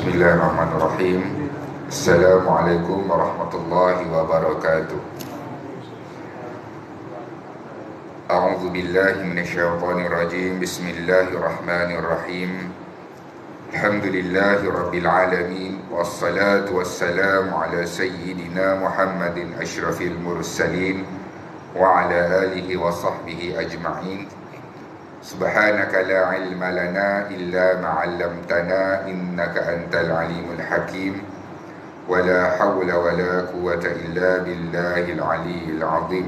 Bismillahirrahmanirrahim. Assalamualaikum warahmatullahi wabarakatuh. A'udzu billahi minasyaitonir rajim. Bismillahirrahmanirrahim. Alhamdulillahi rabbil alamin, wassalatu wassalamu ala sayyidina Muhammadin asyrafil mursalin wa ala alihi wa sahbihi ajma'in. Subhanaka la ilma lana illa ma 'allamtana innaka antal alimul hakim wa la hawla wa la quwwata illa billahil aliyyil azim.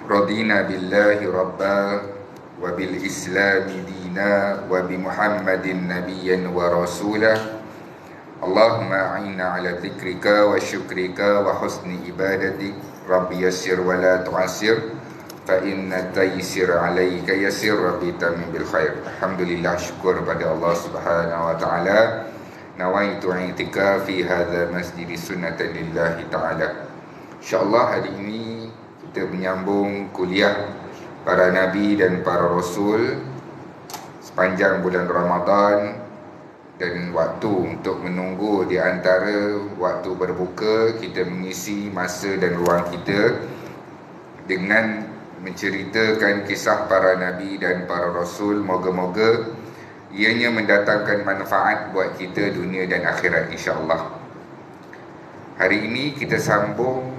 Radina billahi rabba wa bil islami dina wa bi Muhammadin nabiyyan wa rasulah. Allahumma a'inna ala dzikrika wa syukrika wa husni ibadatik. Rabbi yassir wa la tu'assir fa inna taysir alaika yasir rabbi tamim bil khair. Alhamdulillah, syukur pada Allah Subhanahu wa taala. Nawaitu i'tikafi hadza masjid sunnatan lillahi taala. Insyaallah hari ini kita menyambung kuliah para nabi dan para rasul sepanjang bulan Ramadan, dan waktu untuk menunggu di antara waktu berbuka, kita mengisi masa dan ruang kita dengan menceritakan kisah para nabi dan para rasul. Moga-moga ianya mendatangkan manfaat buat kita dunia dan akhirat, insya-Allah. Hari ini kita sambung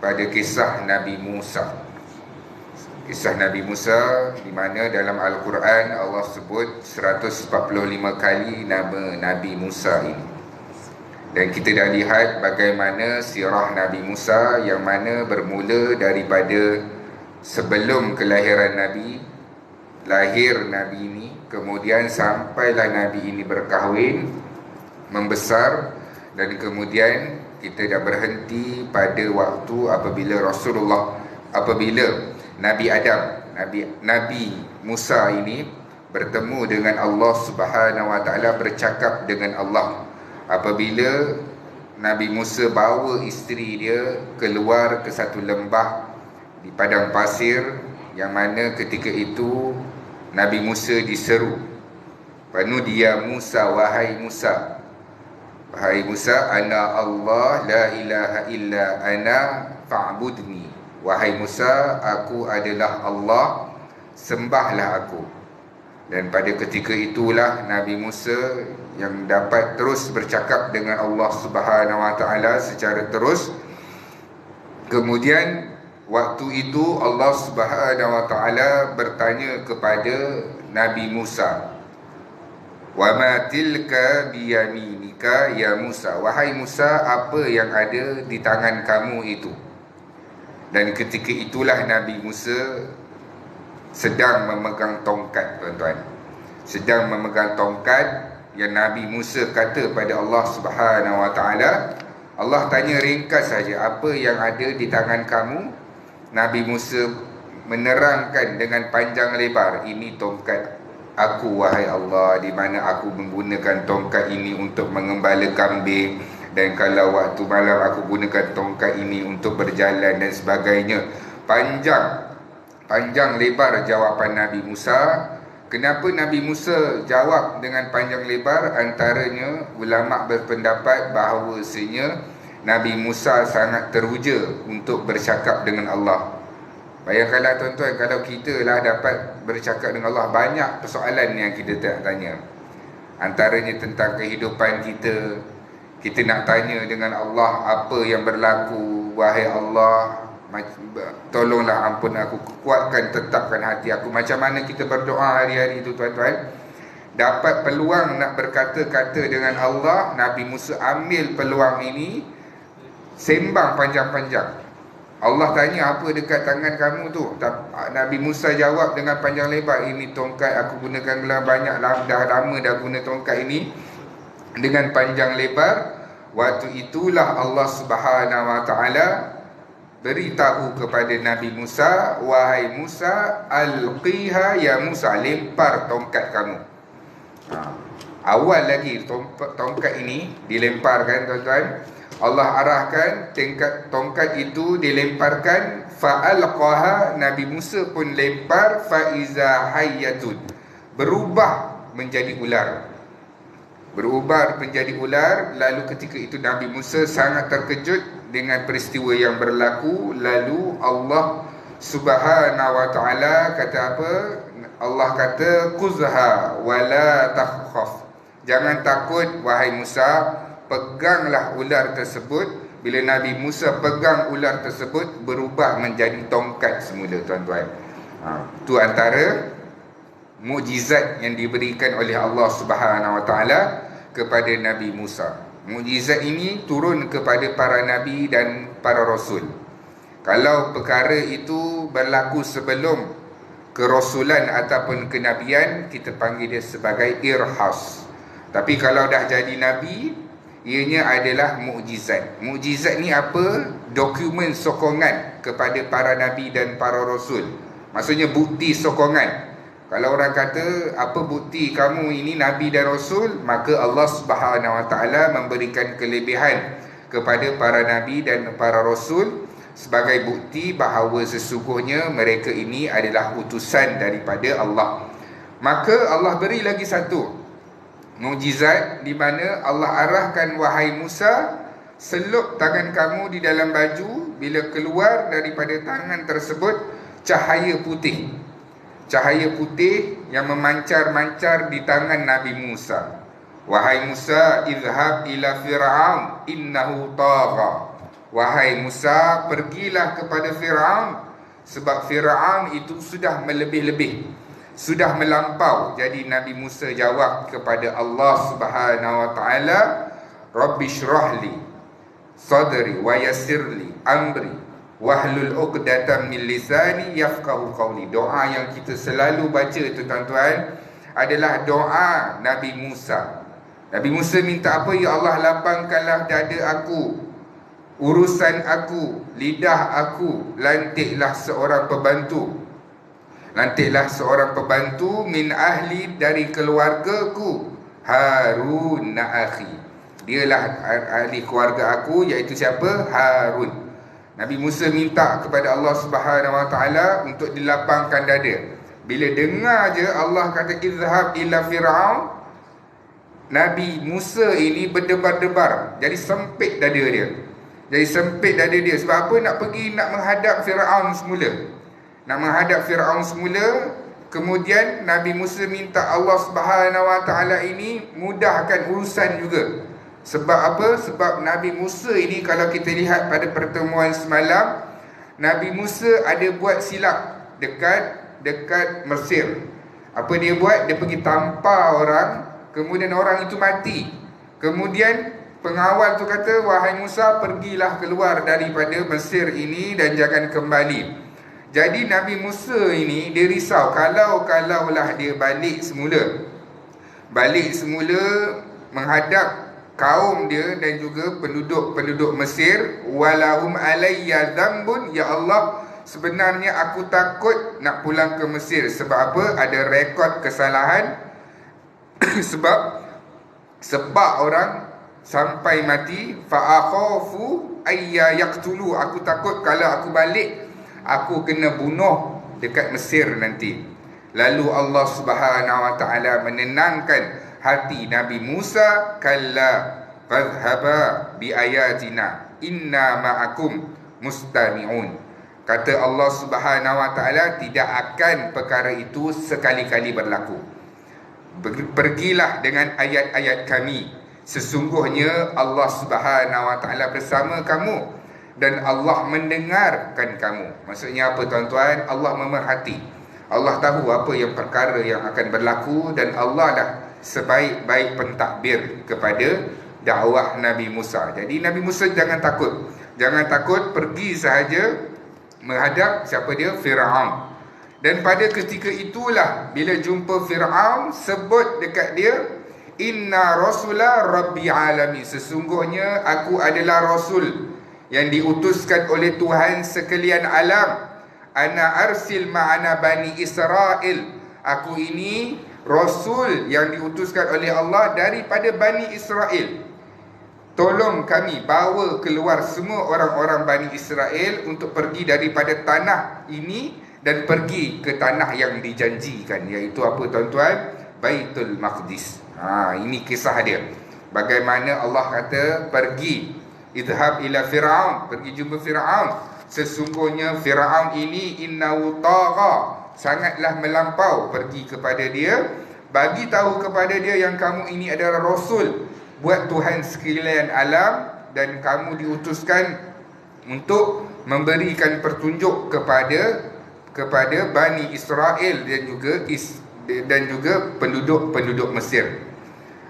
pada kisah Nabi Musa. Kisah Nabi Musa, di mana dalam Al-Quran Allah sebut 145 kali nama Nabi Musa ini. Dan kita dah lihat bagaimana sirah Nabi Musa, yang mana bermula daripada sebelum kelahiran Nabi, lahir Nabi ini, kemudian sampailah Nabi ini berkahwin, membesar, dan kemudian kita dah berhenti pada waktu apabila Nabi Adam, Nabi Musa ini bertemu dengan Allah Subhanahu wa taala, bercakap dengan Allah. Apabila Nabi Musa bawa isteri dia keluar ke satu lembah di padang pasir, yang mana ketika itu Nabi Musa diseru, "Panu dia Musa, wahai Musa, wahai Musa, ana Allah la ilaha illa ana fa'budni." Wahai Musa, aku adalah Allah, sembahlah aku. Dan pada ketika itulah Nabi Musa yang dapat terus bercakap dengan Allah Subhanahu wa taala secara terus. Kemudian waktu itu Allah Subhanahu wa taala bertanya kepada Nabi Musa, "Wa ma tilka biyaminika ya Musa?" Wahai Musa, apa yang ada di tangan kamu itu? Dan ketika itulah Nabi Musa sedang memegang tongkat, tuan-tuan. Sedang memegang tongkat yang Nabi Musa kata pada Allah Subhanahu wa taala. Allah tanya ringkas saja, apa yang ada di tangan kamu? Nabi Musa menerangkan dengan panjang lebar, ini tongkat aku wahai Allah, di mana aku menggunakan tongkat ini untuk mengembala kambing, dan kalau waktu malam aku gunakan tongkat ini untuk berjalan dan sebagainya. Panjang lebar jawapan Nabi Musa. Kenapa Nabi Musa jawab dengan panjang lebar? Antaranya ulama berpendapat bahawasanya Nabi Musa sangat teruja untuk bercakap dengan Allah. Bayangkanlah tuan-tuan, kalau kita lah dapat bercakap dengan Allah, banyak persoalan yang kita tanya. Antaranya tentang kehidupan kita. Kita nak tanya dengan Allah apa yang berlaku. Wahai Allah, tolonglah ampun aku, kuatkan, tetapkan hati aku. Macam mana kita berdoa hari-hari itu, tuan-tuan. Dapat peluang nak berkata-kata dengan Allah, Nabi Musa ambil peluang ini, sembang panjang-panjang. Allah tanya, apa dekat tangan kamu tu? Nabi Musa jawab dengan panjang lebar, ini tongkat aku gunakan banyak, dah lama dah guna tongkat ini, dengan panjang lebar. Waktu itulah Allah Subhanahu wa taala beritahu kepada Nabi Musa, wahai Musa, alqiha ya Musa, lempar tongkat kamu. Awal lagi tongkat ini dilemparkan, tuan-tuan. Allah arahkan tongkat itu dilemparkan, fa'alqaha, Nabi Musa pun lempar, fa iza hayyatun, berubah menjadi ular. berubah menjadi ular. Lalu ketika itu Nabi Musa sangat terkejut dengan peristiwa yang berlaku. Lalu Allah Subhanahu wa ta'ala kata apa? Allah kata quzha wala takhaf, jangan takut wahai Musa, peganglah ular tersebut. Bila Nabi Musa pegang ular tersebut, berubah menjadi tongkat semula, tuan-tuan. Itu antara mukjizat yang diberikan oleh Allah Subhanahu wa ta'ala kepada Nabi Musa. Mukjizat ini turun kepada para nabi dan para rasul. Kalau perkara itu berlaku sebelum kerasulan ataupun kenabian, kita panggil dia sebagai irhas. Tapi kalau dah jadi nabi, ianya adalah mukjizat. Mukjizat ni apa? Dokumen sokongan kepada para nabi dan para rasul. Maksudnya bukti sokongan. Kalau orang kata, apa bukti kamu ini nabi dan rasul? Maka Allah Subhanahu wa ta'ala memberikan kelebihan kepada para nabi dan para rasul sebagai bukti bahawa sesungguhnya mereka ini adalah utusan daripada Allah. Maka Allah beri lagi satu mukjizat, di mana Allah arahkan, wahai Musa, selup tangan kamu di dalam baju. Bila keluar daripada tangan tersebut cahaya putih. Cahaya putih yang memancar-mancar di tangan Nabi Musa. Wahai Musa, izhab ila Fir'aun innahu tagha. Wahai Musa, pergilah kepada Fir'aun, sebab Fir'aun itu sudah melebih-lebih, sudah melampau. Jadi Nabi Musa jawab kepada Allah Subhanahu wa ta'ala, Rabbi syrahli sadri wa yassirli amri wahlul 'uqdatam min lisani yafqahu qawli. Doa yang kita selalu baca itu, tuan-tuan, adalah doa Nabi Musa. Nabi Musa minta apa? Ya Allah, lapangkanlah dada aku, urusan aku, lidah aku, lantiklah seorang pembantu. Lantiklah seorang pembantu min ahli, dari keluargaku, Harun akhi. Dialah ahli keluarga aku, iaitu siapa? Harun. Nabi Musa minta kepada Allah Subhanahu wa ta'ala untuk dilapangkan dada. Bila dengar je Allah kata izhab ila Fir'aun, Nabi Musa ini berdebar-debar. Jadi sempit dada dia. Jadi sempit dada dia. Sebab apa? Nak pergi, nak menghadap Fir'aun semula. Nak menghadap Fir'aun semula. Kemudian Nabi Musa minta Allah Subhanahu wa ta'ala ini mudahkan urusan juga. Sebab apa? Sebab Nabi Musa ini, kalau kita lihat pada pertemuan semalam, Nabi Musa ada buat silap dekat Mesir. Apa dia buat? Dia pergi tampar orang, kemudian orang itu mati. Kemudian pengawal tu kata, wahai Musa, pergilah keluar daripada Mesir ini dan jangan kembali. Jadi Nabi Musa ini dia risau, kalaulah dia balik semula menghadap kaum dia dan juga penduduk Mesir, walahum alayya dzambun, ya Allah, sebenarnya aku takut nak pulang ke Mesir. Sebab apa? Ada rekod kesalahan. sebab orang sampai mati. Fa akhafu ayya yaqtulu, aku takut kalau aku balik aku kena bunuh dekat Mesir nanti. Lalu Allah Subhanahu wa ta'ala menenangkan hati Nabi Musa, kalla fadhhaba bi ayatina inna ma'akum mustami'un. Kata Allah Subhanahu wa ta'ala, tidak akan perkara itu sekali-kali berlaku. Pergilah dengan ayat-ayat kami, sesungguhnya Allah Subhanahu wa ta'ala bersama kamu dan Allah mendengarkan kamu. Maksudnya apa, tuan-tuan? Allah memerhati, Allah tahu apa yang perkara yang akan berlaku, dan Allah dah sebaik-baik pentadbir kepada dakwah Nabi Musa. Jadi Nabi Musa jangan takut, pergi sahaja menghadap siapa dia? Fir'aun. Dan pada ketika itulah bila jumpa Fir'aun, sebut dekat dia, inna rasula rabbi alamin, sesungguhnya aku adalah rasul yang diutuskan oleh Tuhan sekalian alam. Ana arsil ma'ana bani Israel, aku ini rasul yang diutuskan oleh Allah daripada Bani Israel. Tolong kami bawa keluar semua orang-orang Bani Israel untuk pergi daripada tanah ini dan pergi ke tanah yang dijanjikan. Iaitu apa, tuan-tuan? Baitul Maqdis. Ini kisah dia. Bagaimana Allah kata pergi, idhab ila Fir'aun, pergi jumpa Fir'aun. Sesungguhnya Fir'aun ini innahu tagha, sangatlah melampau. Pergi kepada dia, bagi tahu kepada dia yang kamu ini adalah Rasul buat Tuhan sekalian alam, dan kamu diutuskan untuk memberikan petunjuk kepada Bani Israel dan juga penduduk Mesir.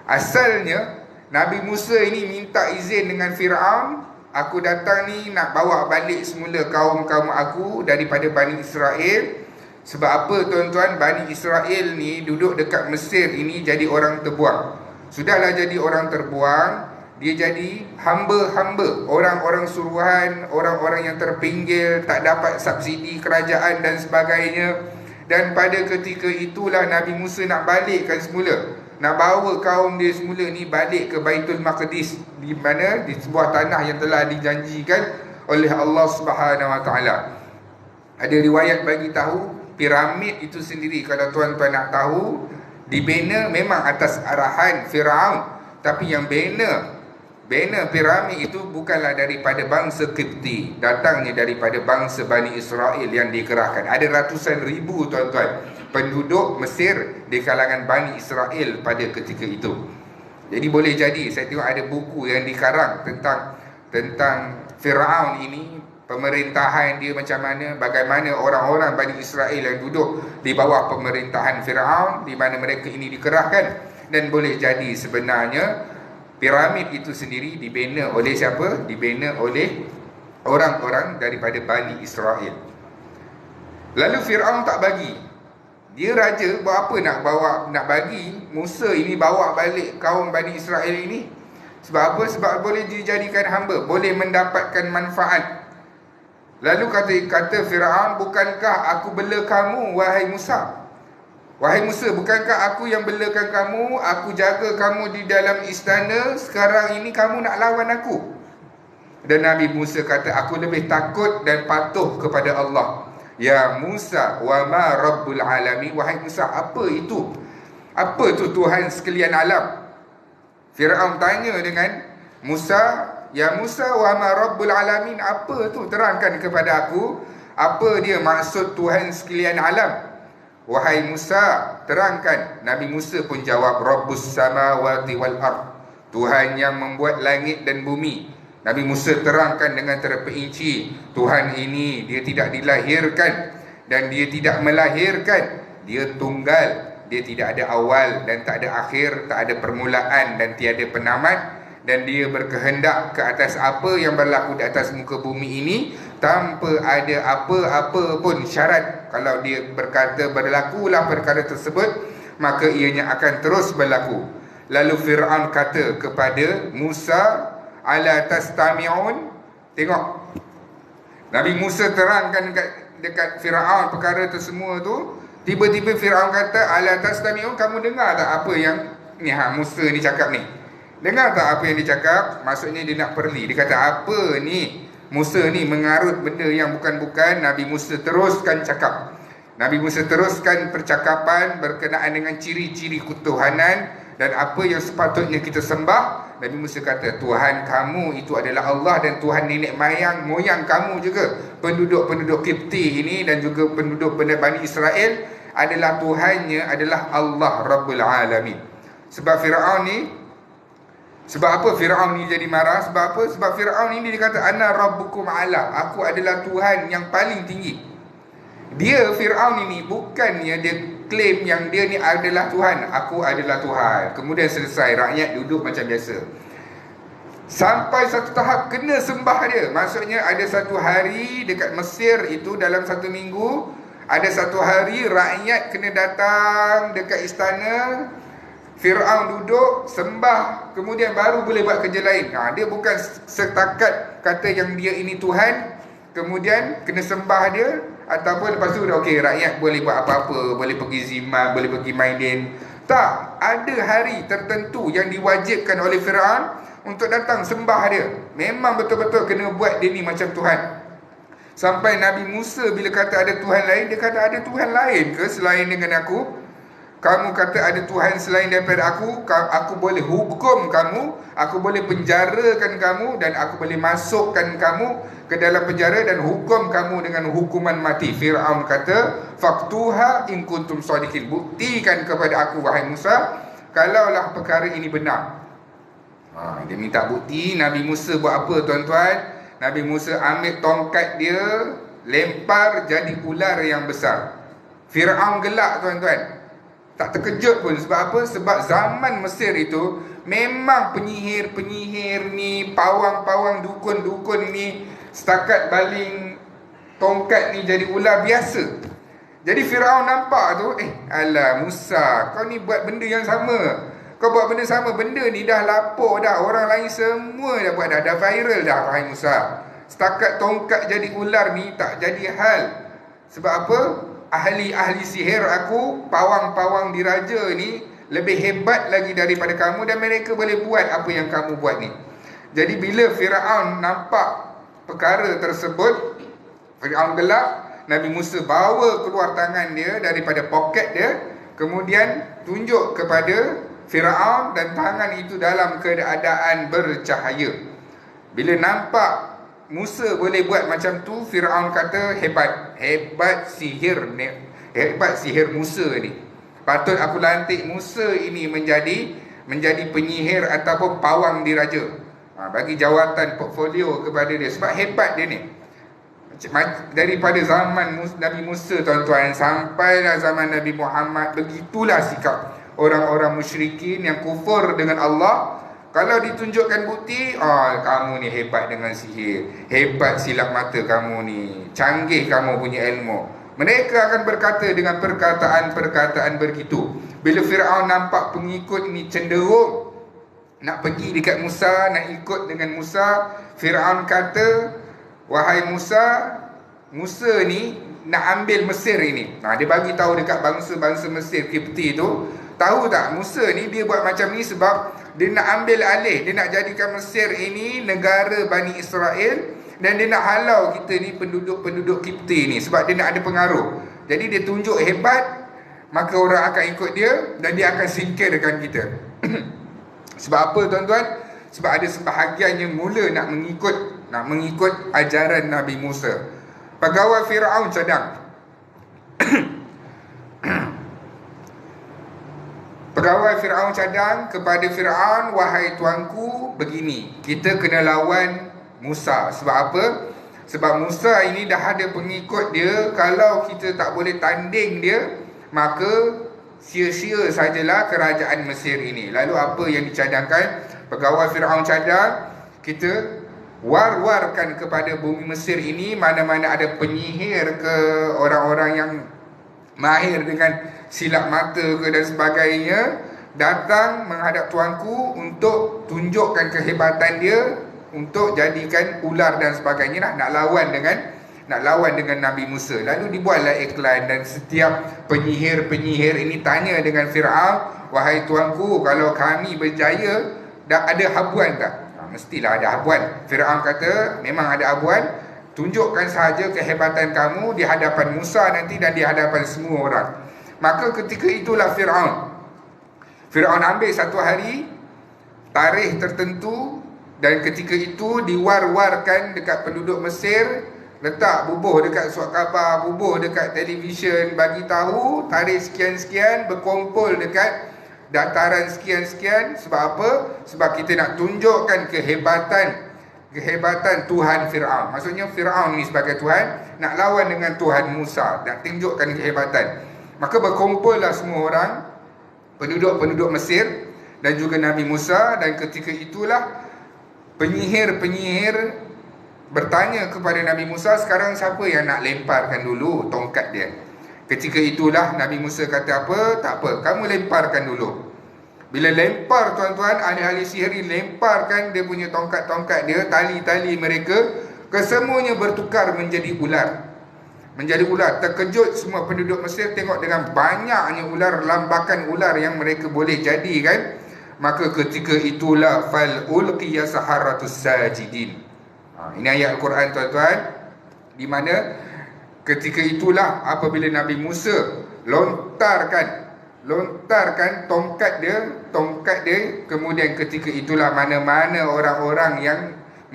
Asalnya Nabi Musa ini minta izin dengan Fir'aun, aku datang ni nak bawa balik semula kaum-kaum aku daripada Bani Israel. Sebab apa tuan-tuan? Bani Israel ni duduk dekat Mesir ini jadi orang terbuang. Sudahlah jadi orang terbuang, dia jadi hamba-hamba, orang-orang suruhan, orang-orang yang terpinggil, tak dapat subsidi kerajaan dan sebagainya. Dan pada ketika itulah Nabi Musa nak balikkan semula, nak bawa kaum dia semula ni balik ke Baitul Maqdis, di mana di sebuah tanah yang telah dijanjikan oleh Allah Subhanahu Wa Taala. Ada riwayat bagi tahu piramid itu sendiri, kalau tuan-tuan nak tahu, dibina memang atas arahan Firaun, tapi yang bina piramid itu bukanlah daripada bangsa Qibti, datangnya daripada bangsa Bani Israel yang dikerahkan. Ada ratusan ribu tuan-tuan penduduk Mesir di kalangan Bani Israel pada ketika itu. Jadi boleh jadi, saya tengok ada buku yang dikarang tentang Firaun ini, pemerintahan dia macam mana, bagaimana orang-orang Bani Israel yang duduk di bawah pemerintahan Firaun, di mana mereka ini dikerahkan. Dan boleh jadi sebenarnya piramid itu sendiri dibina oleh siapa? Dibina oleh orang-orang daripada Bani Israel. Lalu Fir'aun tak bagi. Dia raja, buat apa nak bagi Musa ini bawa balik kaum Bani Israel ini? Sebab apa? Sebab boleh dijadikan hamba, boleh mendapatkan manfaat. Lalu kata Fir'aun, bukankah aku bela kamu wahai Musa? Wahai Musa, bukankah aku yang belakan kamu, aku jaga kamu di dalam istana, sekarang ini kamu nak lawan aku? Dan Nabi Musa kata, aku lebih takut dan patuh kepada Allah. Ya Musa, wa ma rabbul alamin. Wahai Musa, apa itu? Apa itu Tuhan sekalian alam? Fir'aun tanya dengan Musa, ya Musa, wa ma rabbul alamin, apa tu? Terangkan kepada aku, apa dia maksud Tuhan sekalian alam? Wahai Musa, terangkan. Nabi Musa pun jawab, Rabbus samawati wal ard, Tuhan yang membuat langit dan bumi. Nabi Musa terangkan dengan terperinci, Tuhan ini dia tidak dilahirkan dan dia tidak melahirkan. Dia tunggal, dia tidak ada awal dan tak ada akhir, tak ada permulaan dan tiada penamat. Dan dia berkehendak ke atas apa yang berlaku di atas muka bumi ini tanpa ada apa-apa pun syarat. Kalau dia berkata berlakulah perkara tersebut, maka ianya akan terus berlaku. Lalu Fir'aun kata kepada Musa, ala tastami'un. Tengok, Nabi Musa terangkan dekat Fir'aun perkara itu semua tu. Tiba-tiba Fir'aun kata, ala tastami'un, kamu dengar tak apa yang Musa ni cakap ni? Dengar tak apa yang dia cakap? Maksudnya dia nak perli. Dia kata, apa ni? Musa ni mengarut benda yang bukan-bukan. Nabi Musa teruskan cakap. Nabi Musa teruskan percakapan berkenaan dengan ciri-ciri ketuhanan dan apa yang sepatutnya kita sembah. Nabi Musa kata, Tuhan kamu itu adalah Allah, dan Tuhan nenek moyang kamu juga, penduduk-penduduk Qibti ini dan juga penduduk Bani Israel, adalah Tuhannya adalah Allah Rabbul Alamin. Sebab Fir'aun ni, sebab apa Fir'aun ni jadi marah? Sebab apa? Sebab Fir'aun ini dia kata, ana rabbukum ala, aku adalah Tuhan yang paling tinggi. Dia Fir'aun ini bukannya dia claim yang dia ni adalah Tuhan, aku adalah Tuhan. Kemudian selesai, rakyat duduk macam biasa. Sampai satu tahap kena sembah dia. Maksudnya ada satu hari dekat Mesir itu, dalam satu minggu, ada satu hari rakyat kena datang dekat istana, Fir'aun duduk, sembah, kemudian baru boleh buat kerja lain. Dia bukan setakat kata yang dia ini Tuhan, kemudian kena sembah dia, ataupun lepas tu okey, rakyat boleh buat apa-apa, boleh pergi zimat, boleh pergi main. Tak, ada hari tertentu yang diwajibkan oleh Fir'aun untuk datang sembah dia. Memang betul-betul kena buat dia ni macam Tuhan. Sampai Nabi Musa bila kata ada Tuhan lain, dia kata, ada Tuhan lain ke selain dengan aku? Kamu kata ada Tuhan selain daripada aku boleh hukum kamu, aku boleh penjarakan kamu, dan aku boleh masukkan kamu ke dalam penjara dan hukum kamu dengan hukuman mati. Fir'aun kata, faktuha in kuntum shadiqin, buktikan kepada aku wahai Musa kalaulah perkara ini benar. Dia minta bukti. Nabi Musa buat apa tuan-tuan? Nabi Musa ambil tongkat dia, lempar jadi ular yang besar. Fir'aun gelak tuan-tuan, tak terkejut pun. Sebab apa? Sebab zaman Mesir itu memang penyihir-penyihir ni, pawang-pawang, dukun-dukun ni setakat baling tongkat ni jadi ular biasa. Jadi Fir'aun nampak tu, alah Musa, kau ni buat benda yang sama. Kau buat benda sama, benda ni dah lapor dah, orang lain semua dah buat dah viral dah wahai Musa. Setakat tongkat jadi ular ni tak jadi hal. Sebab apa? Ahli-ahli sihir aku, pawang-pawang diraja ni lebih hebat lagi daripada kamu, dan mereka boleh buat apa yang kamu buat ni. Jadi bila Fir'aun nampak perkara tersebut, Fir'aun gelap. Nabi Musa bawa keluar tangan dia daripada poket dia, kemudian tunjuk kepada Fir'aun, dan tangan itu dalam keadaan bercahaya. Bila nampak Musa boleh buat macam tu, Fir'aun kata, hebat sihir Musa ni. Patut aku lantik Musa ini menjadi penyihir ataupun pawang diraja. Bagi jawatan portfolio kepada dia, sebab hebat dia ni. Daripada zaman Nabi Musa tuan-tuan sampailah zaman Nabi Muhammad, begitulah sikap orang-orang musyrikin yang kufur dengan Allah. Kalau ditunjukkan bukti, kamu ni hebat dengan sihir, hebat silap mata kamu ni, canggih kamu punya ilmu, mereka akan berkata dengan perkataan-perkataan begitu. Bila Fir'aun nampak pengikut ni cenderung nak pergi dekat Musa, nak ikut dengan Musa, Fir'aun kata, wahai Musa, Musa ni nak ambil Mesir ini. Dia bagi tahu dekat bangsa-bangsa Mesir, Kipti tu, tahu tak, Musa ni dia buat macam ni sebab dia nak ambil alih, dia nak jadikan Mesir ini negara Bani Israel, dan dia nak halau kita ni penduduk-penduduk Kipti ni, sebab dia nak ada pengaruh. Jadi dia tunjuk hebat, maka orang akan ikut dia, dan dia akan singkirkan kita. Sebab apa tuan-tuan? Sebab ada sebahagian yang mula nak mengikut ajaran Nabi Musa. Pegawai Fir'aun cadang. Pegawai Fir'aun cadang kepada Fir'aun, wahai tuanku, begini, kita kena lawan Musa. Sebab apa? Sebab Musa ini dah ada pengikut dia. Kalau kita tak boleh tanding dia, maka sia-sia sajalah kerajaan Mesir ini. Lalu apa yang dicadangkan? Pegawai Fir'aun cadang, kita war-warkan kepada bumi Mesir ini, mana-mana ada penyihir ke, orang-orang yang mahir dengan silap mata ke dan sebagainya, datang menghadap tuanku untuk tunjukkan kehebatan dia, untuk jadikan ular dan sebagainya, nak lawan dengan Nabi Musa. Lalu dibuatlah iklan, dan setiap penyihir-penyihir ini tanya dengan Fir'aun, wahai tuanku, kalau kami berjaya, dah ada habuan tak? Mestilah ada habuan. Fir'aun kata, memang ada habuan. Tunjukkan sahaja kehebatan kamu di hadapan Musa nanti, dan di hadapan semua orang. Maka ketika itulah Fir'aun ambil satu hari, tarikh tertentu, dan ketika itu diwar-warkan dekat penduduk Mesir, letak bubuh dekat surat khabar, bubuh dekat televisyen, bagi tahu tarikh sekian-sekian berkumpul dekat dataran sekian-sekian. Sebab apa? Sebab kita nak tunjukkan kehebatan Tuhan Fir'aun. Maksudnya Fir'aun ni sebagai Tuhan nak lawan dengan Tuhan Musa, nak tunjukkan kehebatan. Maka berkumpullah semua orang, penduduk-penduduk Mesir dan juga Nabi Musa. Dan ketika itulah penyihir-penyihir bertanya kepada Nabi Musa, sekarang siapa yang nak lemparkan dulu tongkat dia? Ketika itulah Nabi Musa kata apa? Tak apa, kamu lemparkan dulu. Bila lempar tuan-tuan, ahli-ahli sihir lemparkan dia punya tongkat-tongkat dia, tali-tali mereka, kesemuanya bertukar menjadi ular. Terkejut semua penduduk Mesir tengok dengan banyaknya ular, lambakan ular yang mereka boleh jadikan. Maka ketika itulah fal ulqiya saharatus sajidin. Ini ayat Al-Quran tuan-tuan, di mana ketika itulah apabila Nabi Musa lontarkan lontarkan tongkat dia, kemudian ketika itulah mana-mana orang-orang yang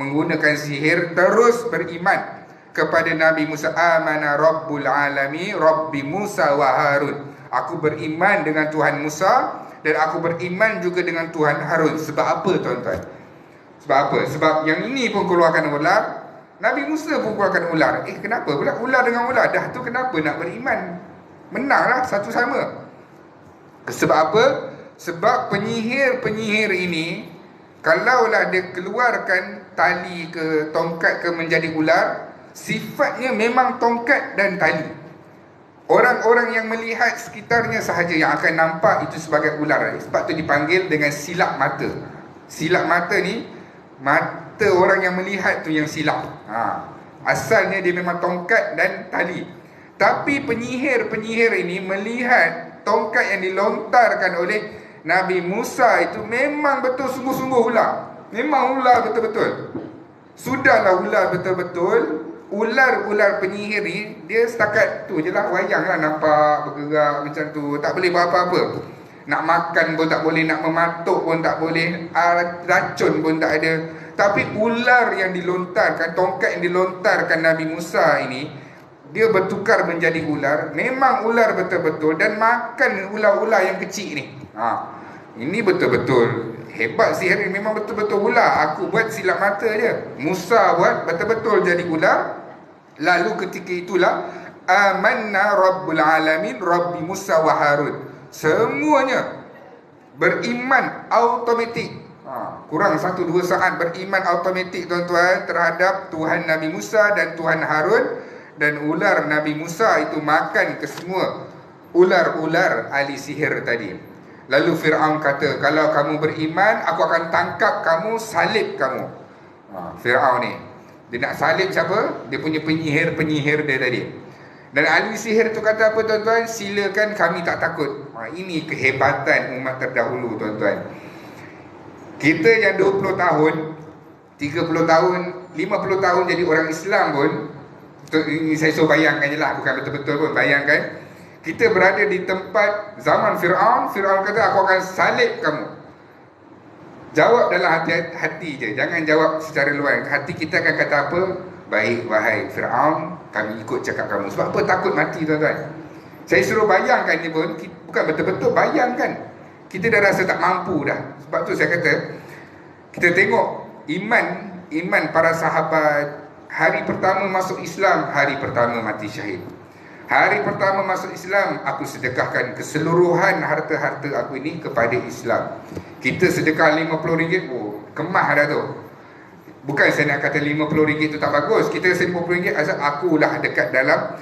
menggunakan sihir terus beriman kepada Nabi Musa. Amana Rabbul Alami Rabbi Musa wa Harun. Aku beriman dengan Tuhan Musa dan aku beriman juga dengan Tuhan Harun. Sebab apa tuan-tuan? Sebab apa? Sebab yang ini pun keluarkan ular, Nabi Musa pun keluarkan ular. Kenapa pula ular dengan ular? Dah tu kenapa nak beriman? Menanglah satu sama. Sebab apa? Sebab penyihir-penyihir ini, kalaulah dia keluarkan tali ke tongkat ke menjadi ular, sifatnya memang tongkat dan tali. Orang-orang yang melihat sekitarnya sahaja yang akan nampak itu sebagai ular. Sebab tu dipanggil dengan silap mata. Silap mata ni, mata orang yang melihat tu yang silap. Asalnya dia memang tongkat dan tali. Tapi penyihir-penyihir ini melihat tongkat yang dilontarkan oleh Nabi Musa itu memang betul sungguh-sungguh ular. Memang ular betul-betul. Sudahlah ular betul-betul. Ular-ular penyihir ni, dia setakat tu je lah, wayang lah nampak bergerak macam tu. Tak boleh buat apa-apa. Nak makan pun tak boleh, nak mematuk pun tak boleh, racun pun tak ada. Tapi ular yang dilontarkan, tongkat yang dilontarkan Nabi Musa ini, dia bertukar menjadi ular. Memang ular betul-betul dan makan ular-ular yang kecil ni. Ini betul-betul hebat sihir ni, memang betul-betul ular. Aku buat silap mata je, Musa buat betul-betul jadi ular. Lalu ketika itulah amanna Rabbul Alamin Rabbi Musa wa Harun. Semuanya beriman automatik. Kurang 1-2 saat beriman automatik tuan-tuan terhadap Tuhan Nabi Musa dan Tuhan Harun. Dan ular Nabi Musa itu makan ke semua ular-ular ahli sihir tadi. Lalu Fir'aun kata, kalau kamu beriman, aku akan tangkap kamu, salib kamu. Fir'aun ni, dia nak salib siapa? Dia punya penyihir-penyihir dia tadi. Dan ahli sihir tu kata apa tuan-tuan? Silakan, kami tak takut. Ini kehebatan umat terdahulu tuan-tuan. Kita yang 20 tahun, 30 tahun, 50 tahun jadi orang Islam pun, ini saya suruh bayangkan je lah, bukan betul-betul pun, bayangkan kita berada di tempat zaman Fir'aun. Fir'aun kata, aku akan salib kamu. Jawab dalam hati je, jangan jawab secara luar. Hati kita akan kata apa? Baik, wahai Fir'aun, kami ikut cakap kamu. Sebab apa? Takut mati tuan-tuan. Saya suruh bayangkan ni pun, bukan betul-betul bayangkan, kita dah rasa tak mampu dah. Sebab tu saya kata, kita tengok iman para sahabat. Hari pertama masuk Islam, hari pertama mati syahid. Hari pertama masuk Islam, aku sedekahkan keseluruhan harta-harta aku ini kepada Islam. Kita sedekah RM50, kemah dah tu. Bukan saya nak kata RM50 tu tak bagus. Kita RM50, asal akulah dekat dalam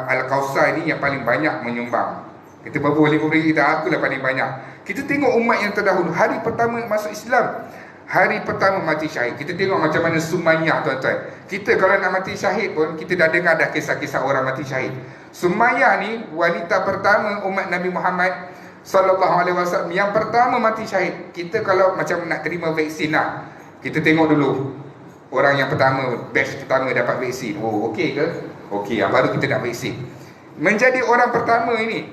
Al-Kausar ini yang paling banyak menyumbang. Kita berbual RM50, akulah paling banyak. Kita tengok umat yang terdahulu, hari pertama masuk Islam, hari pertama mati syahid. Kita tengok macam mana Sumayyah tuan-tuan. Kita kalau nak mati syahid pun, kita dah dengar dah kisah-kisah orang mati syahid. Sumayyah ni wanita pertama umat Nabi Muhammad SAW yang pertama mati syahid. Kita kalau macam nak terima vaksin lah, kita tengok dulu orang yang pertama, batch pertama dapat vaksin. Okey ke? Okey, baru kita nak vaksin. Menjadi orang pertama ini,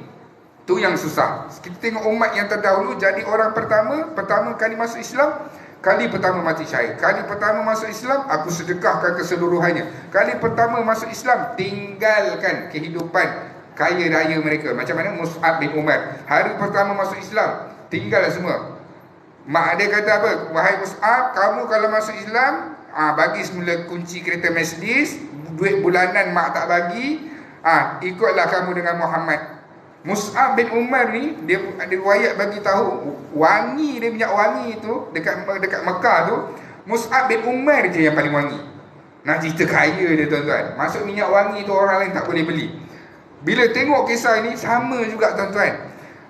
tu yang susah. Kita tengok umat yang terdahulu jadi orang pertama kali masuk Islam, kali pertama mati syahid. Kali pertama masuk Islam, aku sedekahkan keseluruhannya. Kali pertama masuk Islam, tinggalkan kehidupan kaya raya mereka. Macam mana Mus'ab bin Umar, hari pertama masuk Islam, tinggal semua. Mak dia kata apa? Wahai Mus'ab, kamu kalau masuk Islam, bagi semula kunci kereta Mercedes, duit bulanan mak tak bagi, ikutlah kamu dengan Muhammad. Mus'ab bin Umar ni, dia ada riwayat bagi tahu, wangi dia, minyak wangi tu dekat Mekah tu, Mus'ab bin Umar je yang paling wangi. Nak cerita kaya dia tuan-tuan. Masuk minyak wangi tu orang lain tak boleh beli. Bila tengok kisah ini, sama juga tuan-tuan.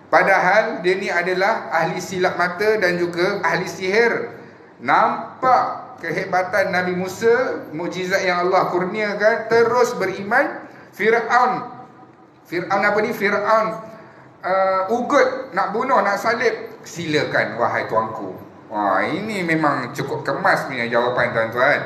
Padahal dia ni adalah ahli silap mata dan juga ahli sihir. Nampak kehebatan Nabi Musa, mukjizat yang Allah kurniakan, terus beriman. Fir'aun apa ni? Fir'aun ugut, nak bunuh, nak salib. Silakan wahai tuanku. Ini memang cukup kemas punya jawapan tuan-tuan.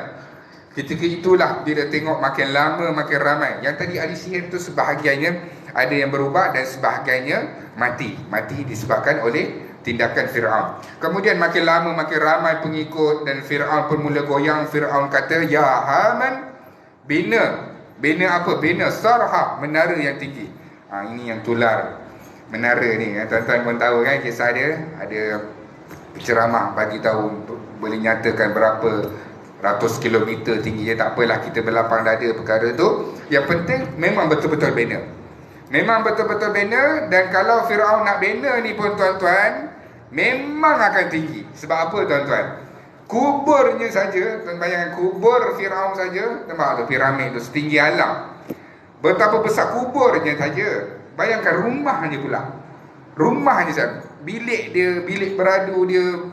Ketika itulah bila tengok makin lama makin ramai. Yang tadi ahli sihir tu sebahagiannya ada yang berubah dan sebahagiannya mati disebabkan oleh tindakan Fir'aun. Kemudian makin lama makin ramai pengikut dan Fir'aun pun mula goyang. Fir'aun kata, ya Haman, bina apa? Bina sarha, menara yang tinggi. Ini yang tular menara ni, tuan-tuan pun tahu kan kisah dia. Ada penceramah bagi tahu boleh nyatakan berapa ratus kilometer tinggi dia. Tak apalah kita berlapang dada perkara tu. Yang penting memang betul-betul bina. Memang betul-betul bina. Dan kalau Fir'aun nak bina ni pun tuan-tuan, memang akan tinggi. Sebab apa tuan-tuan? Kuburnya saja, tuan bayangkan kubur Fir'aun saja, nampak tu piramid tu setinggi alam. Betapa besar kuburnya saja. Bayangkan rumahnya pula. Rumahnya saja. Bilik dia, bilik beradu dia,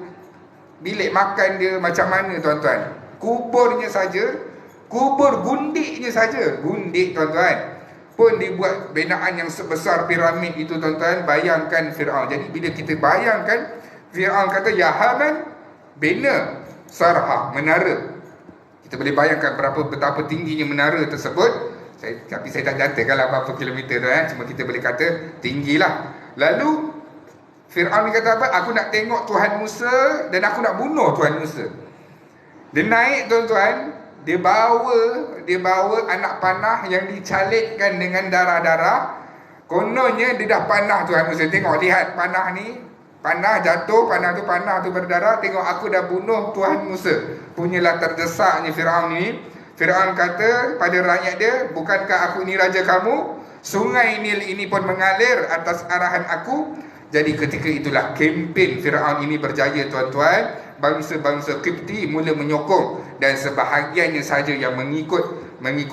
bilik makan dia macam mana tuan-tuan? Kuburnya saja, kubur gundiknya saja. Gundik tuan-tuan pun dibuat binaan yang sebesar piramid itu tuan-tuan. Bayangkan Fir'aun. Jadi bila kita bayangkan Fir'aun kata, ya Haman, bina sarha, menara. Kita boleh bayangkan betapa tingginya menara tersebut. Tapi saya tak nyatakanlah berapa kilometer tu, cuma kita boleh kata tinggilah. Lalu Fir'aun ni kata apa? Aku nak tengok Tuhan Musa dan aku nak bunuh Tuhan Musa. Dia naik tuan-tuan, dia bawa anak panah yang dicalitkan dengan darah-darah. Kononnya dia dah panah Tuhan Musa. Tengok, lihat panah ni, panah jatuh, panah tu berdarah. Tengok, aku dah bunuh Tuhan Musa. Punyalah terdesaknya Fir'aun ni. Fir'aun kata pada rakyat dia, bukankah aku ni raja kamu? Sungai Nil ini pun mengalir atas arahan aku. Jadi ketika itulah kempen Fir'aun ini berjaya tuan-tuan. Bangsa-bangsa Qibti mula menyokong, dan sebahagiannya saja yang mengikut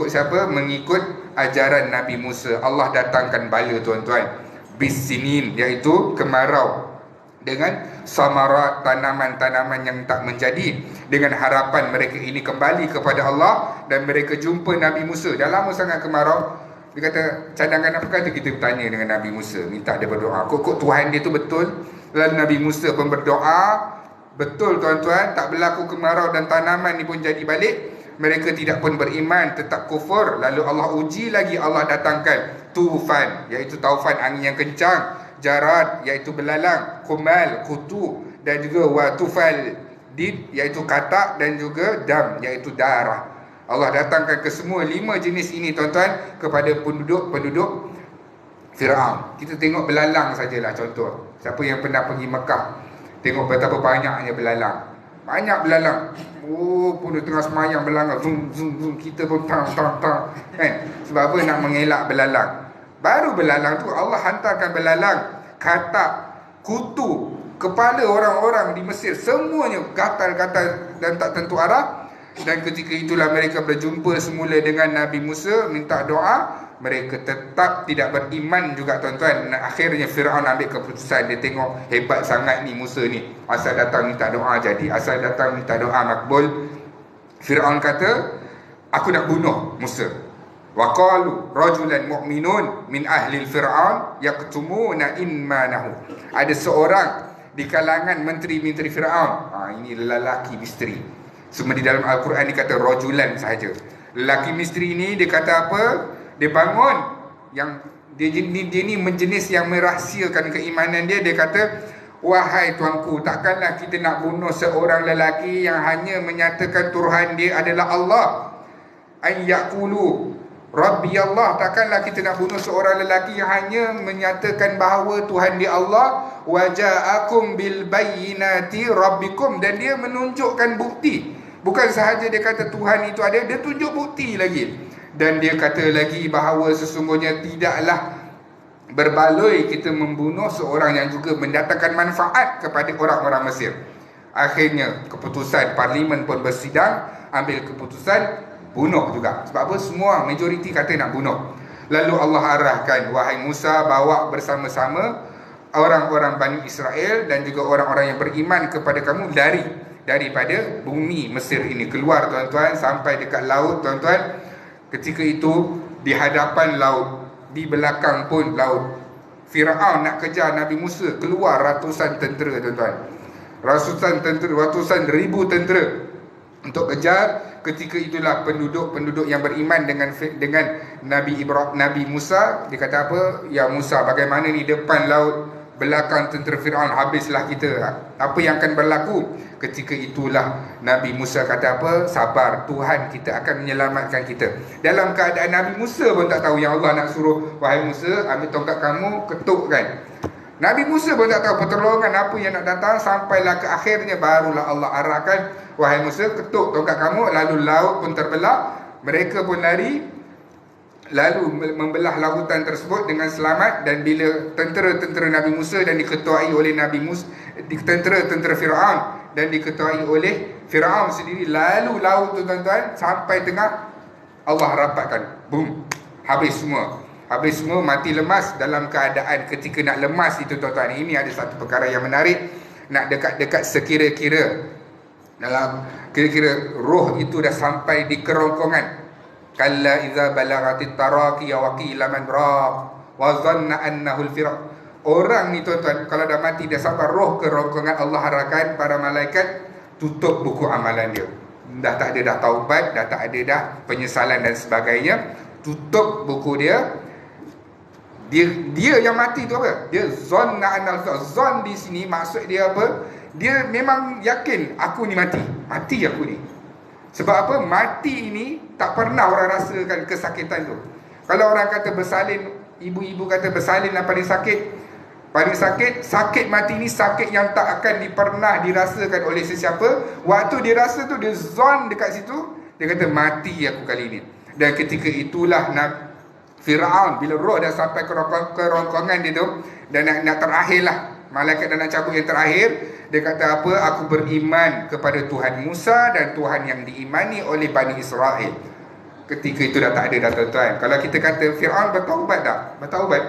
siapa? Mengikut ajaran Nabi Musa. Allah datangkan bala tuan-tuan, bisinin, iaitu kemarau, dengan samarat, tanaman-tanaman yang tak menjadi, dengan harapan mereka ini kembali kepada Allah dan mereka jumpa Nabi Musa. Dah lama sangat kemarau. Dia kata, cadangan apa kata? Kita bertanya dengan Nabi Musa, minta dia berdoa. Kok Tuhan dia tu betul? Lalu Nabi Musa pun berdoa. Betul tuan-tuan, tak berlaku kemarau dan tanaman ni pun jadi balik. Mereka tidak pun beriman, tetap kufur. Lalu Allah uji lagi. Allah datangkan tufan, iaitu taufan, angin yang kencang. Jarad, iaitu belalang. Kumal, kutu. Dan juga watufal did, iaitu katak. Dan juga dam, iaitu darah. Allah datangkan ke semua 5 jenis ini tuan-tuan kepada penduduk Fir'aun. Kita tengok belalang sajalah contoh. Siapa yang pernah pergi Mekah, tengok betapa banyaknya belalang. Banyak belalang. Pun tengah semayang belalang, zoom, zoom, zoom. Kita pun tang, kan? Sebab apa? Nak mengelak belalang. Baru belalang tu Allah hantarkan belalang, katak, kutu, kepala orang-orang di Mesir, semuanya gatal-gatal dan tak tentu arah. Dan ketika itulah mereka berjumpa semula dengan Nabi Musa, minta doa. Mereka tetap tidak beriman juga tuan-tuan. Akhirnya Fir'aun ambil keputusan. Dia tengok hebat sangat ni Musa ni, asal datang minta doa jadi, asal datang minta doa makbul. Fir'aun kata, aku nak bunuh Musa. Wa qalu rajulan mu'minun min ahli Fir'aun yaqtumuna imanahu. Ada seorang di kalangan menteri-menteri Fir'aun. Ini lelaki misteri. Semua di dalam Al-Quran dikata rajulan sahaja. Lelaki misteri ni dia kata apa? Dia bangun, yang dia ni menjenis yang merahsiakan keimanan dia. Dia kata, wahai tuanku, takkanlah kita nak bunuh seorang lelaki yang hanya menyatakan Tuhan dia adalah Allah. Ayyakulu Rabbi Allah. Takkanlah kita nak bunuh seorang lelaki yang hanya menyatakan bahawa Tuhan dia Allah. Waja'akum bil bayyinati rabbikum. Dan dia menunjukkan bukti. Bukan sahaja dia kata Tuhan itu ada, dia tunjuk bukti lagi. Dan dia kata lagi bahawa sesungguhnya tidaklah berbaloi kita membunuh seorang yang juga mendatangkan manfaat kepada orang-orang Mesir. Akhirnya keputusan parlimen pun bersidang, ambil keputusan bunuh juga. Sebab apa? Semua majoriti kata nak bunuh. Lalu Allah arahkan, wahai Musa, bawa bersama-sama orang-orang Bani Israel dan juga orang-orang yang beriman kepada kamu daripada bumi Mesir ini. Keluar tuan-tuan sampai dekat laut tuan-tuan. Ketika itu di hadapan laut, di belakang pun laut. Fir'aun nak kejar Nabi Musa, keluar ratusan tentera tuan-tuan. Ratusan ribu tentera. untuk kejar. Ketika itulah penduduk yang beriman dengan Nabi Musa, dia kata apa? Ya Musa, bagaimana ni depan laut, belakang tentera Firaun, habislah kita. Apa yang akan berlaku? Ketika itulah Nabi Musa kata apa? Sabar, Tuhan kita akan menyelamatkan kita. Dalam keadaan Nabi Musa pun tak tahu yang Allah nak suruh, wahai Musa, ambil tongkat kamu, ketukkan. Nabi Musa pun tak tahu pertolongan apa yang nak datang. Sampailah ke akhirnya barulah Allah arahkan, wahai Musa, ketuk tongkat kamu. Lalu laut pun terbelah, mereka pun lari, lalu membelah lautan tersebut dengan selamat. Dan bila tentera-tentera Nabi Musa dan diketuai oleh Nabi Musa, tentera Firaun dan diketuai oleh Firaun sendiri, lalu laut tu tuan-tuan sampai tengah, Allah rapatkan, boom, habis semua, mati lemas. Dalam keadaan ketika nak lemas itu tuan-tuan, ini ada satu perkara yang menarik. Nak dekat-dekat sekira-kira dalam kira-kira roh itu dah sampai di kerongkongan. Kalla idza balagatit taraqi wa qila man raq wa dhanna annahu al-firaq. Orang ni tuan-tuan, kalau dah mati, dah sampai roh kerongkongan, Allah arahkan para malaikat tutup buku amalan dia. Dah tak ada dah taubat, dah tak ada dah penyesalan dan sebagainya. Tutup buku dia. Dia yang mati tu apa? Dia zanna annal firaq. Zon di sini maksud dia apa? Dia memang yakin, aku ni mati aku ni. Sebab apa? Mati ini tak pernah orang rasakan kesakitan tu. Kalau orang kata bersalin, ibu-ibu kata bersalin yang paling sakit. Sakit mati ni sakit yang tak akan pernah dirasakan oleh sesiapa. Waktu dia rasa tu, dia zon dekat situ, dia kata mati aku kali ni. Dan ketika itulah Firaun, bila roh dah sampai ke rongkongan dia tu, dan nak terakhir lah, malaikat dah nak cabut yang terakhir, dia kata apa? Aku beriman kepada Tuhan Musa dan Tuhan yang diimani oleh Bani Israel. Ketika itu dah tak ada dah tuan-tuan. Kalau kita kata Firaun bertaubat tak? Bertaubat.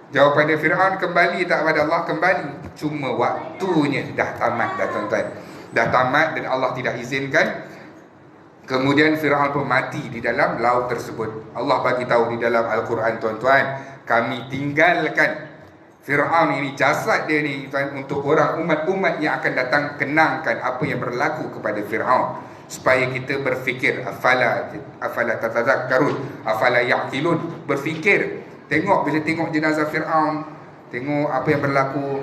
Jawapan dia, Firaun kembali tak pada Allah? Kembali. Cuma waktunya dah tamat dah tuan-tuan. Dah tamat dan Allah tidak izinkan. Kemudian Firaun pun mati di dalam laut tersebut. Allah bagi tahu di dalam Al-Quran tuan-tuan, kami tinggalkan Firaun ini, jasad dia ni tuan, untuk orang umat-umat yang akan datang, kenangkan apa yang berlaku kepada Firaun, supaya kita berfikir, afala tatazakkarun, afala yaqilun, berfikir. Tengok, bila tengok jenazah Firaun, tengok apa yang berlaku,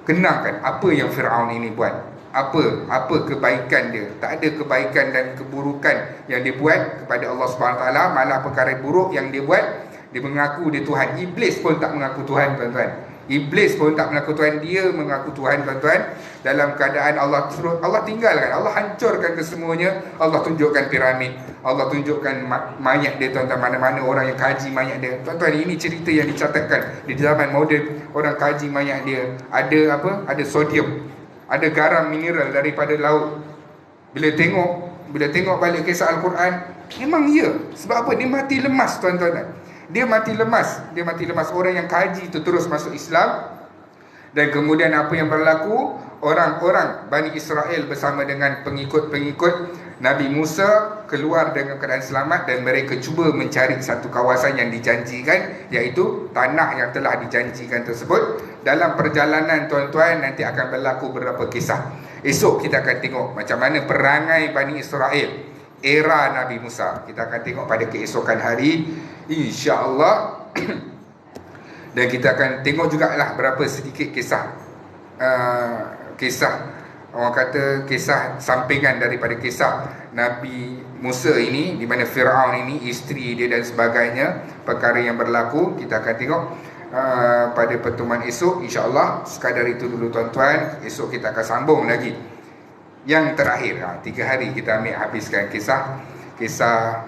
kenangkan apa yang Firaun ini buat. Apa kebaikan dia? Tak ada kebaikan dan keburukan yang dia buat kepada Allah SWT. Malah perkara buruk yang dia buat, dia mengaku dia Tuhan. Iblis pun tak mengaku Tuhan tuan-tuan. Iblis pun tak mengaku Tuhan, dia mengaku Tuhan tuan-tuan. Dalam keadaan Allah tinggalkan, Allah hancurkan kesemuanya. Allah tunjukkan piramid, Allah tunjukkan mayat dia tuan-tuan. Mana-mana orang yang kaji mayat dia tuan-tuan, ini cerita yang dicatatkan di zaman moden. Orang kaji mayat dia, ada apa? Ada sodium, ada garam mineral daripada laut. Bila tengok balik kisah Al-Quran, memang ya. Sebab apa? Dia mati lemas tuan-tuan. Dia mati lemas. Orang yang kaji itu terus masuk Islam. Dan kemudian apa yang berlaku? Orang-orang Bani Israel bersama dengan pengikut-pengikut Nabi Musa keluar dengan keadaan selamat, dan mereka cuba mencari satu kawasan yang dijanjikan, iaitu tanah yang telah dijanjikan tersebut. Dalam perjalanan tuan-tuan, nanti akan berlaku beberapa kisah. Esok kita akan tengok macam mana perangai Bani Israel era Nabi Musa. Kita akan tengok pada keesokan hari, insya-Allah. Dan kita akan tengok jugalah berapa sedikit kisah orang kata kisah sampingan daripada kisah Nabi Musa ini, di mana Firaun ini, isteri dia dan sebagainya, perkara yang berlaku. Kita akan tengok pada pertemuan esok, insya-Allah. Sekadar itu dulu tuan-tuan. Esok kita akan sambung lagi yang terakhir. 3 hari kita ambil habiskan kisah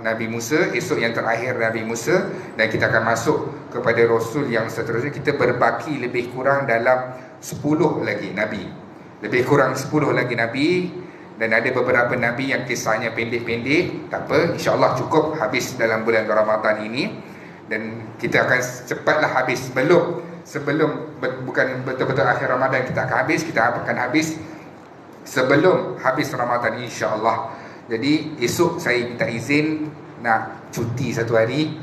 Nabi Musa. Esok yang terakhir Nabi Musa, dan kita akan masuk kepada Rasul yang seterusnya. Kita berbaki lebih kurang dalam 10 lagi Nabi, lebih kurang 10 lagi Nabi. Dan ada beberapa Nabi yang kisahnya pendek-pendek. Tak apa, insya-Allah cukup habis dalam bulan Ramadan ini. Dan kita akan cepatlah habis sebelum bukan betul-betul akhir Ramadan kita akan habis. Kita akan habis sebelum habis Ramadan, insya-Allah. Jadi esok saya minta izin nak cuti 1 hari.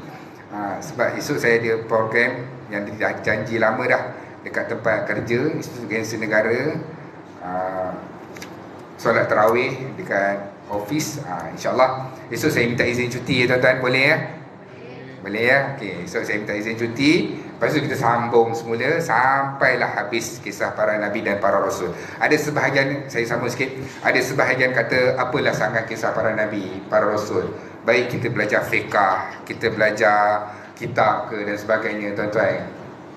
Sebab esok saya ada program yang dah janji lama dah dekat tempat kerja, Institut Kanser Negara. solat tarawih dekat office. InsyaAllah esok saya minta izin cuti ya tuan-tuan, boleh ya? Boleh ya? Okey, esok saya minta izin cuti. Lepas tu kita sambung semula sampailah habis kisah para Nabi dan para Rasul. Ada sebahagian, saya sambung sikit, ada sebahagian kata apalah sangat kisah para Nabi, para Rasul. Baik kita belajar fiqah, kita belajar kitab ke dan sebagainya tuan-tuan.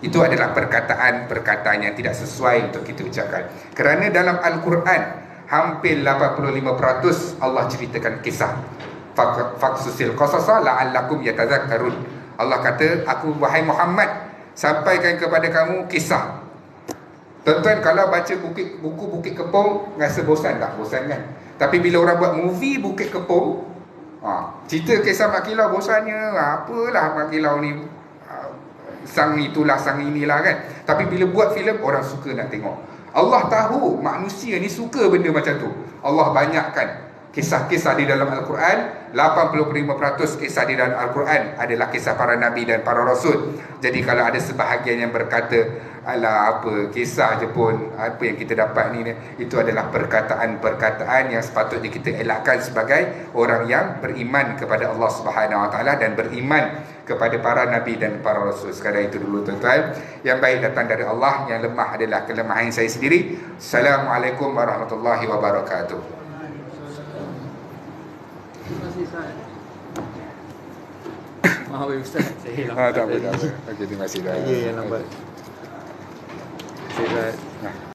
Itu adalah perkataan-perkataan yang tidak sesuai untuk kita ucapkan. Kerana dalam Al-Quran hampir 85% Allah ceritakan kisah. Faqsusil qasasa la'allakum yatazakkarun. Allah kata, aku wahai Muhammad, sampaikan kepada kamu kisah. Tuan-tuan kalau baca buku Bukit Kepong rasa bosan tak? Bosan kan? Tapi bila orang buat movie Bukit Kepong, cerita kisah Mak Kilau, bosannya apalah Mak Kilau ni, sang itulah sang inilah kan. Tapi bila buat filem orang suka nak tengok. Allah tahu manusia ni suka benda macam tu. Allah banyakkan kisah-kisah di dalam Al-Quran. 85% kisah di dalam Al-Quran adalah kisah para Nabi dan para Rasul. Jadi kalau ada sebahagian yang berkata, alah apa, kisah je pun, apa yang kita dapat ni, itu adalah perkataan-perkataan yang sepatutnya kita elakkan sebagai orang yang beriman kepada Allah Subhanahu Wa Taala dan beriman kepada para Nabi dan para Rasul. Sekadar itu dulu tuan-tuan. Yang baik datang dari Allah, yang lemah adalah kelemahan saya sendiri. Assalamualaikum warahmatullahi wabarakatuh. Terima kasih Ustaz. Maaf Ustaz, saya lambat. Tak apa. Okey, terima kasih dah. Ya, yang lambat. Saya